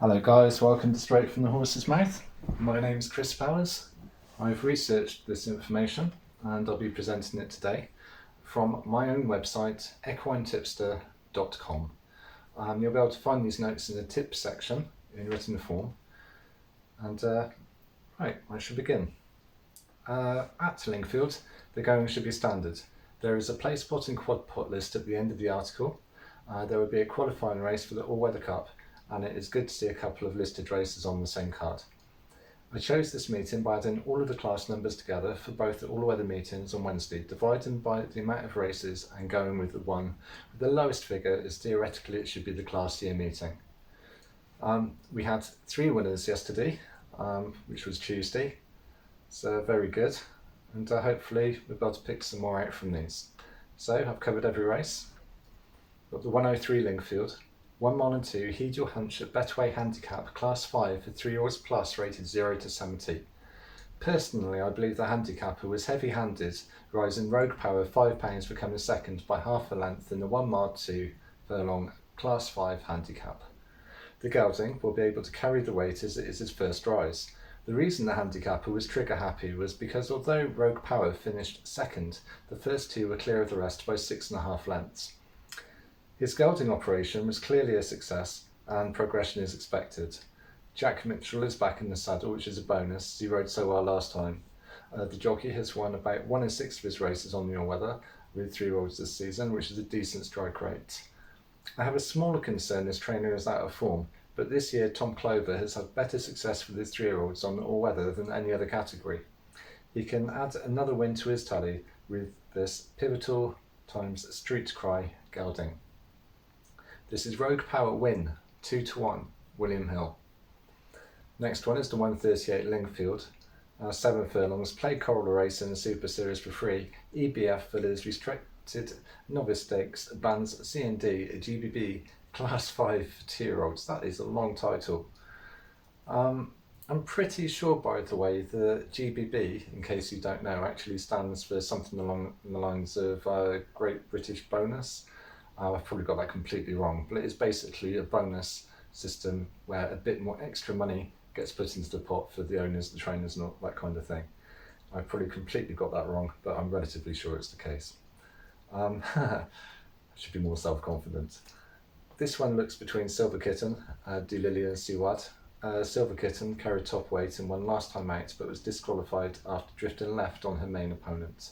Hello guys, welcome to Straight from the Horse's Mouth. My name's Chris Powers. I've researched this information and I'll be presenting it today from my own website, equinetipster.com. You'll be able to find these notes in the tips section in written form. And right, I shall begin. At Lingfield, the going should be standard. There is a place spot and quad pot list at the end of the article. There will be a qualifying race for the All-Weather Cup, and it is good to see a couple of listed races on the same card. I chose this meeting by adding all of the class numbers together for both the all-weather meetings on Wednesday, dividing by the amount of races and going with the one with the lowest figure, as theoretically it should be the class year meeting. We had 3 winners yesterday, which was Tuesday, so very good, and hopefully we'll be able to pick some more out from these. So I've covered every race. Got the 103 Lingfield. 1 mile and 2, heed your hunch at Betway Handicap, Class 5 for 3-year-olds plus, rated 0 to 70. Personally, I believe the handicapper was heavy-handed, rising Rogue Power £5 for coming second by half a length in the 1 mile 2 furlong Class 5 handicap. The gelding will be able to carry the weight as it is his first rise. The reason the handicapper was trigger happy was because although Rogue Power finished second, the first 2 were clear of the rest by 6.5 lengths. His gelding operation was clearly a success and progression is expected. Jack Mitchell is back in the saddle, which is a bonus. He rode so well last time. The jockey has won about 1 in 6 of his races on the all-weather with 3-year-olds this season, which is a decent strike rate. I have a smaller concern his trainer is out of form, but this year Tom Clover has had better success with his 3-year-olds on the all-weather than any other category. He can add another win to his tally with this pivotal times Street Cry gelding. This is Rogue Power Win, 2 to 1, William Hill. Next one is the 138 Lingfield. 7 furlongs, play Coral Race in the Super Series for free. EBF for his restricted novice stakes, bands C&D, GBB, Class 5 for 2-year-olds. That is a long title. I'm pretty sure, by the way, the GBB, in case you don't know, actually stands for something along the lines of Great British Bonus. I've probably got that completely wrong, but it is basically a bonus system where a bit more extra money gets put into the pot for the owners, the trainers, and all that kind of thing. I've probably completely got that wrong, but I'm relatively sure it's the case. I should be more self-confident. This one looks between Silver Kitten, Doolilly and Siwad. Silver Kitten carried top weight and won last time out, but was disqualified after drifting left on her main opponent.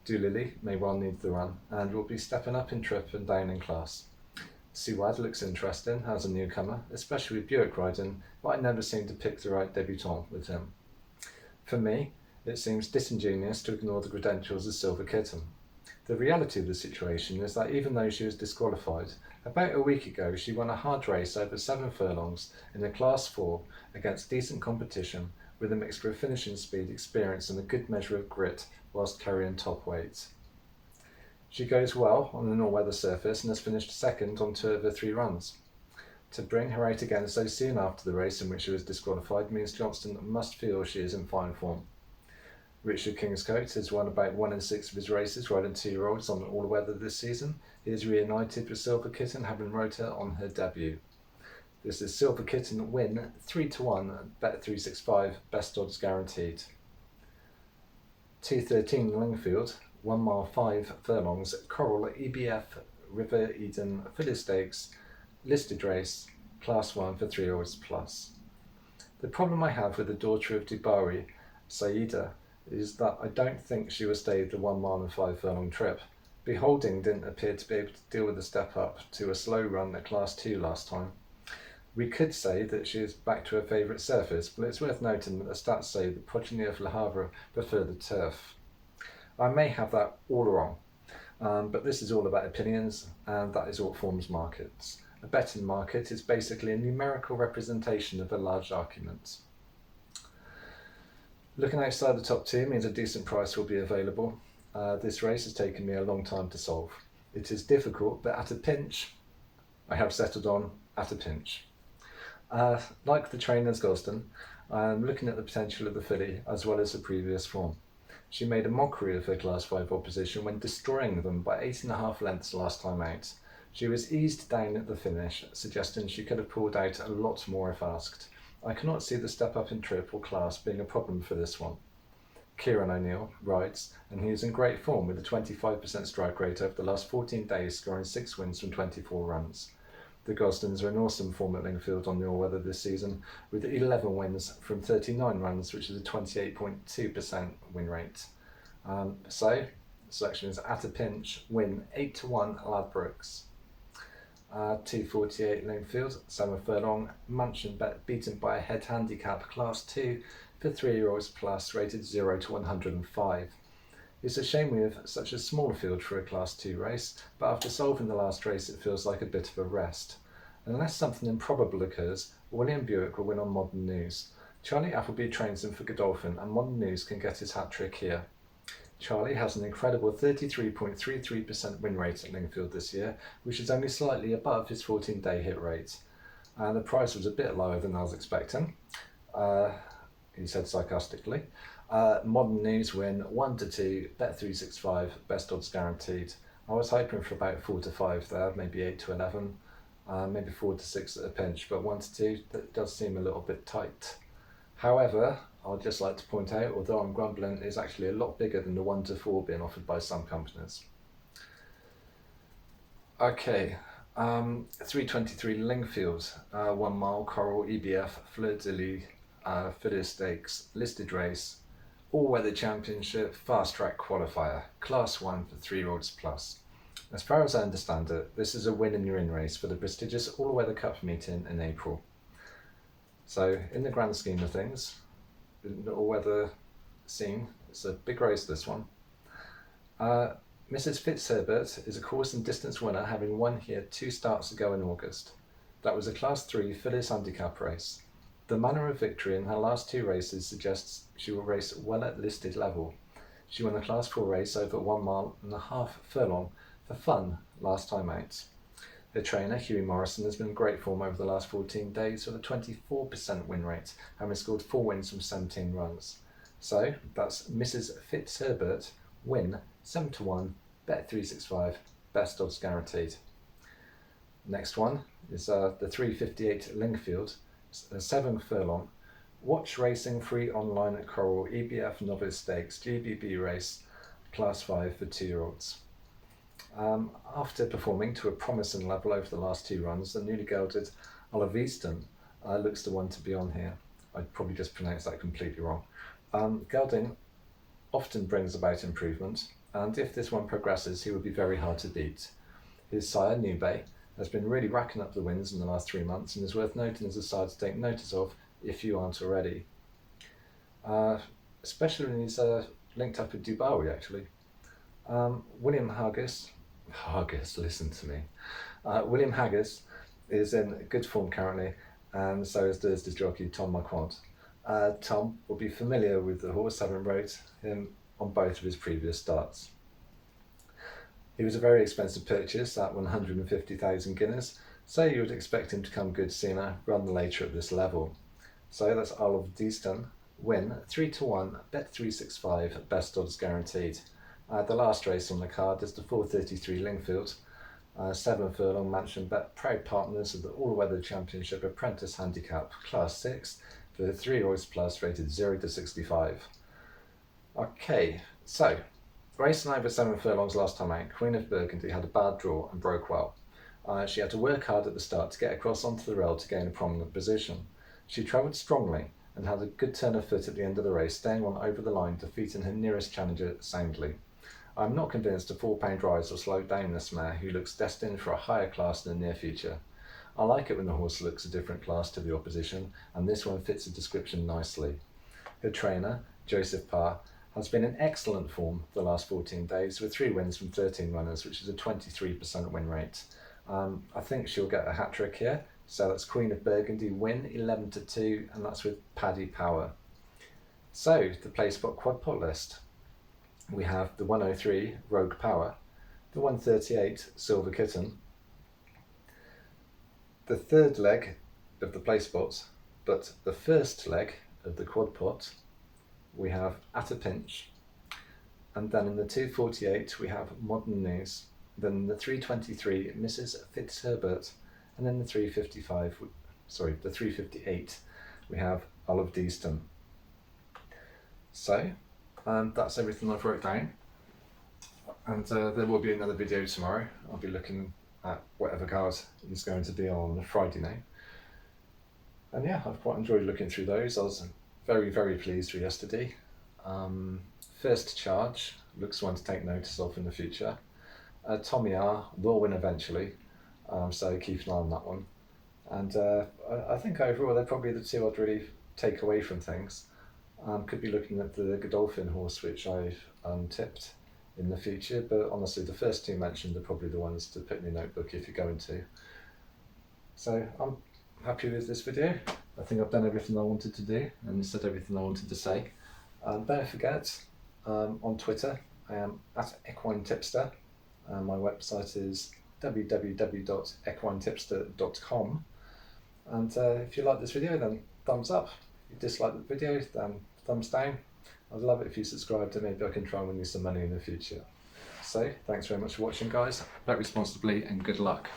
Doolilly may well need the run and will be stepping up in trip and down in class. Siwad looks interesting as a newcomer, especially with Buick riding, but I never seem to pick the right debutant with him. For me, it seems disingenuous to ignore the credentials of Silver Kitten. The reality of the situation is that even though she was disqualified, about a week ago she won a hard race over 7 furlongs in a Class 4 against decent competition with a mixture of finishing speed, experience and a good measure of grit whilst carrying top weight. She goes well on an all-weather surface and has finished second on 2 of her 3 runs. To bring her out again so soon after the race in which she was disqualified means Johnston must feel she is in fine form. Richard Kingscote has won about 1 in 6 of his races riding 2-year-olds on all-weather this season. He is reunited with Silver Kitten, having rode her on her debut. This is Silver Kitten Win, 3 to 1, bet 365, best odds guaranteed. 213 Lingfield, 1 mile 5 furlongs, Coral EBF River Eden Filly Stakes, listed race, Class 1 for 3-year-olds plus. The problem I have with the daughter of Dubari, Saida, is that I don't think she will stay the 1 mile and 5 furlong trip. Beholding didn't appear to be able to deal with the step up to a slow run at Class 2 last time. We could say that she is back to her favourite surface, but it's worth noting that the stats say the progeny of Le Havre prefer the turf. I may have that all wrong, but this is all about opinions, and that is what forms markets. A betting market is basically a numerical representation of a large argument. Looking outside the top 2 means a decent price will be available. This race has taken me a long time to solve. It is difficult, but at a pinch, I have settled on at a pinch. Like the trainers Gosden, I'm looking at the potential of the filly as well as the previous form. She made a mockery of her Class 5 opposition when destroying them by 8.5 lengths last time out. She was eased down at the finish, suggesting she could have pulled out a lot more if asked. I cannot see the step up in trip or class being a problem for this one. Kieran O'Neill rides, and he is in great form with a 25% strike rate over the last 14 days, scoring 6 wins from 24 runs. The Gosdens are in awesome form at Lingfield on the all-weather this season, with 11 wins from 39 runs, which is a 28.2% win rate. So, selection is At a Pinch, win 8-1 Ladbrokes. 248 Lingfield, 7 furlong, Mansion beaten by a head handicap, class 2 for 3-year-olds plus, rated 0 to 105. It's a shame we have such a small field for a class 2 race, but after solving the last race it feels like a bit of a rest. Unless something improbable occurs, William Buick will win on Modern News. Charlie Appleby trains him for Godolphin, and Modern News can get his hat-trick here. Charlie has an incredible 33.33% win rate at Lingfield this year, which is only slightly above his 14-day hit rate. And the price was a bit lower than I was expecting, he said sarcastically. Modern News win 1-2, bet 365, best odds guaranteed. I was hoping for about 4 to 5 there, maybe 8 to 11, maybe 4 to 6 at a pinch, but 1 to 2, that does seem a little bit tight. However, I'd just like to point out, although I'm grumbling, it's actually a lot bigger than the 1 to 4 being offered by some companies. Okay, 323 Lingfield, 1 mile Coral EBF Fleur de Lis Fillet Stakes listed race, all-weather championship, fast track qualifier, class 1 for 3-year-olds plus. As far as I understand it, this is a win and you're in race for the prestigious all-weather cup meeting in April. So in the grand scheme of things, in the all-weather scene, it's a big race, this one. Mrs. Fitzherbert is a course and distance winner, having won here 2 starts ago in August. That was a class 3 Phyllis handicap race. The manner of victory in her last 2 races suggests she will race well at listed level. She won a class 4 race over 1.5 mile furlong for fun last time out. Her trainer, Hughie Morrison, has been in great form over the last 14 days with a 24% win rate, having scored 4 wins from 17 runs. So that's Mrs. Fitzherbert, win 7-1, bet 365, best odds guaranteed. Next one is the 358 Lingfield, 7 furlong, watch racing free online at Coral EBF Novice Stakes GBB race, class 5 for 2-year-olds. After performing to a promising level over the last 2 runs, the newly gelded Oliviston looks the one to be on here. I'd probably just pronounced that completely wrong. Gelding often brings about improvement, and if this one progresses, he would be very hard to beat. His sire, Newbay, has been really racking up the wins in the last 3 months and is worth noting as a side to take notice of if you aren't already. Especially when he's linked up with Dubawi, actually. William Haggis, listen to me. William Haggis is in good form currently, and so is the jockey Tom Marquand. Tom will be familiar with the horse, having rode him on both of his previous starts. He was a very expensive purchase at 150,000 guineas, so you would expect him to come good sooner rather than later at this level. So that's Olive Deaston, win 3-1, bet 365, best odds guaranteed. The last race on the card is the 433 Lingfield, 7 furlong Mansion bet, proud partners of the all-weather championship apprentice handicap, class 6 for the 3-year-olds plus, rated 0 to 65. Okay, so racing over 7 furlongs last time out, Queen of Burgundy had a bad draw and broke well. She had to work hard at the start to get across onto the rail to gain a prominent position. She travelled strongly and had a good turn of foot at the end of the race, staying on over the line, defeating her nearest challenger soundly. I'm not convinced a 4-pound rise will slow down this mare, who looks destined for a higher class in the near future. I like it when the horse looks a different class to the opposition, and this one fits the description nicely. Her trainer, Joseph Parr, has been in excellent form the last 14 days with 3 wins from 13 runners, which is a 23% win rate. I think she'll get a hat-trick here, so that's Queen of Burgundy, win 11-2, and that's with Paddy Power. So, the play spot quad pot list. We have the 103 Rogue Power, the 138 Silver Kitten, the third leg of the play spots, but the first leg of the quad pot we have At a Pinch, and then in the 248 we have Modern News, then the 323 Mrs. Fitzherbert, and then the 358 we have Olive Deaston. So that's everything I've wrote down, and there will be another video tomorrow. I'll be looking at whatever card is going to be on Friday now. And yeah, I've quite enjoyed looking through those. I was very, very pleased with yesterday. First charge looks one to take notice of in the future. Tommy R will win eventually, so keep an eye on that one. And I think overall they're probably the two I'd really take away from things. Could be looking at the Godolphin horse, which I've tipped in the future, but honestly the first two mentioned are probably the ones to put in your notebook if you're going to. So I'm happy with this video. I think I've done everything I wanted to do and said everything I wanted to say. Don't forget, on Twitter I am at Equine Tipster. My website is www.equinetipster.com. And if you like this video, then thumbs up. If you dislike the video, then thumbs down. I'd love it if you subscribe, to maybe I can try and win you some money in the future. So thanks very much for watching, guys. Bet responsibly and good luck.